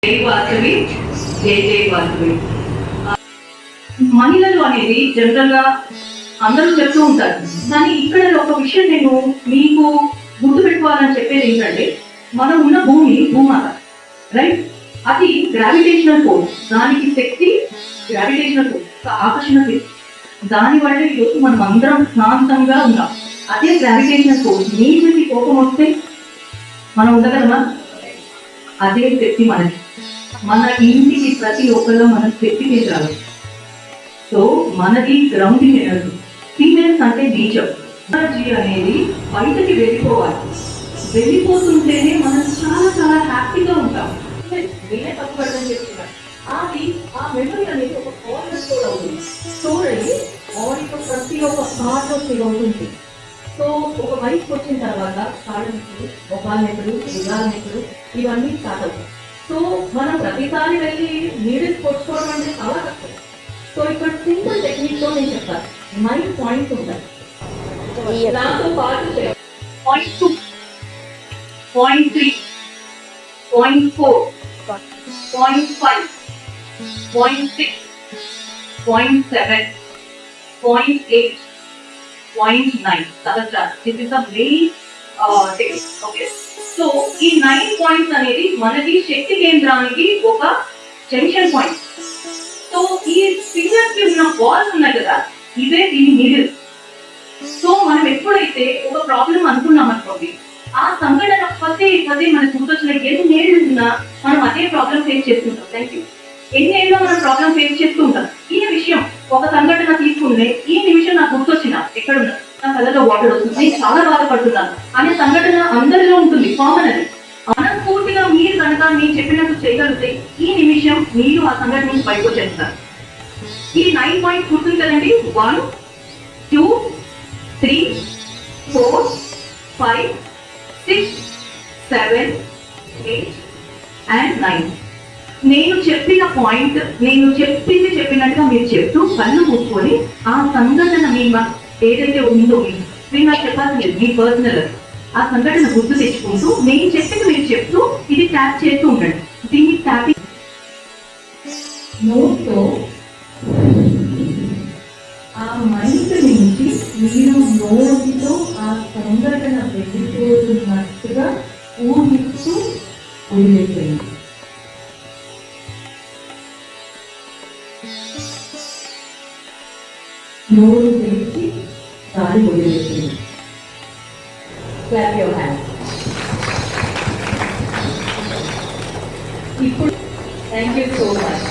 జై వాసవి, జై జై వాసవి. మహిళలు అనేది జనరల్ గా అందరూ చెప్తూ ఉంటారు, కానీ ఇక్కడ ఒక విషయం నేను మీకు గుర్తు పెట్టుకోవాలని చెప్పేది ఏంటంటే, మనం ఉన్న భూమాత, రైట్? అది గ్రావిటేషనల్ ఫోర్స్, దానికి శక్తి గ్రావిటేషనల్ ఫోర్స్, ఆకర్షణ శక్తి. దాని వల్ల ఈరోజు మనం అందరం శాంతంగా ఉన్నాం. అదే గ్రావిటేషనల్ ఫోర్స్ నీటికి కోపం వస్తే మనం ఉండగలమా? అదే శక్తి మనకి. మన ఇంటికి ప్రతి ఒక్కరు మన శక్తి తీరాలి. సో మనది గ్రౌండింగ్ ఎనర్జీ. ఫీమేల్స్ అంటే నేచర్ ఎనర్జీ అనేది బయటకి వెళ్ళిపోతుంటేనే మనం చాలా చాలా హ్యాపీగా ఉంటాం. నేనే తప్పుపడదని చెప్తున్నాను. అది ఆ మెమరీ అనేది ఒక ఫార్మర్ స్టోర్ అవుతుంది. స్టోర్ అయ్యి బాడీలో ప్రతి ఒక్క పార్ట్ ఫీల్ అవుతుంది. సో ఒక వయసుకి వచ్చిన తర్వాత కాళ్ళ నొప్పులు, మొగాల నొప్పులు, భుజాల నొప్పులు ఇవన్నీ స్టార్ట్ అవుతాయి. సో మనం ప్రతిసారి వెళ్ళి నీడిల్స్ కొట్టుకోవడం అంటే చాలా కష్టం. సో ఇక్కడ సింపుల్ టెక్నిక్ లో నేను చెప్తాను. 9 పాయింట్స్ ఉంటాయి. దాంతో పాటు 0.2, 0.3, 0.4, 0.5, 0.6, 0.7, 0.8, 0.9. This is a main technique. Okay. So ఈ 9 పాయింట్స్ అనేది మనకి శక్తి కేంద్రానికి ఒక జంక్షన్ పాయింట్. సో ఈ ఫింగర్స్ కి ఉన్న బాల్స్ ఉన్నాయి కదా, ఇవే దీని నీడిల్స్. సో మనం ఎప్పుడైతే ఒక ప్రాబ్లం అనుకున్నాం అనుకోండి, ఆ సంఘటన పదే మనకు గుర్తొచ్చిన ఎన్ని నీడిల్స్ ఉన్నా మనం అదే ప్రాబ్లం ఫేస్ చేస్తుంటాం. Thank you. ఎన్ని ఏళ్ళలో మనం ప్రాబ్లం ఫేస్ చేస్తూ ఉంటాం. ఈ విషయం ఒక సంఘటన తీసుకుంటే, ఈ నిమిషం నాకు గుర్తొచ్చిన ఎక్కడున్నా నా కళ్ళలో వాటర్ వస్తుంది, నేను చాలా బాధపడుతున్నాను అనే సంఘటన అందరిలో ఉంటుంది, కామన్. అది మనస్ఫూర్తిగా మీరు కనుక మీరు చెప్పినట్టు చేయగలిగితే ఈ నిమిషం మీరు ఆ సంఘటన నుంచి బయటకు వచ్చేస్తారు. ఈ 9 పాయింట్స్ గుర్తుంది కదండి. 1, 2, 3, 4, 5, 6, 7, 8 and 9. నేను చెప్పిన పాయింట్, నేను చెప్పినట్టుగా మీరు చెప్తూ కళ్ళు మూసుకొని ఆ సంఘటన మీ ఏదైతే ఉందో మీరు నాకు చెప్పాల్సి లేదు, మీ పర్సనల్ ఆ సంఘటన గుర్తు తెచ్చుకుంటూ నేను చెప్పింది మీరు చెప్తూ ఇది ట్యాప్ చేస్తూ ఉండండి. దీన్ని ట్యాపింగ్ నోట్తో ఆ మైండ్ నుంచి మీరు నోటితో ఆ సంఘటన వెళ్ళిపోతున్నట్టుగా ఊహిస్తూ వదిలేసేయండి. నోరు తెరిచి గాలి వదిలేసేయండి. Clap your hands. ఇప్పుడు థ్యాంక్ యూ సో మచ్.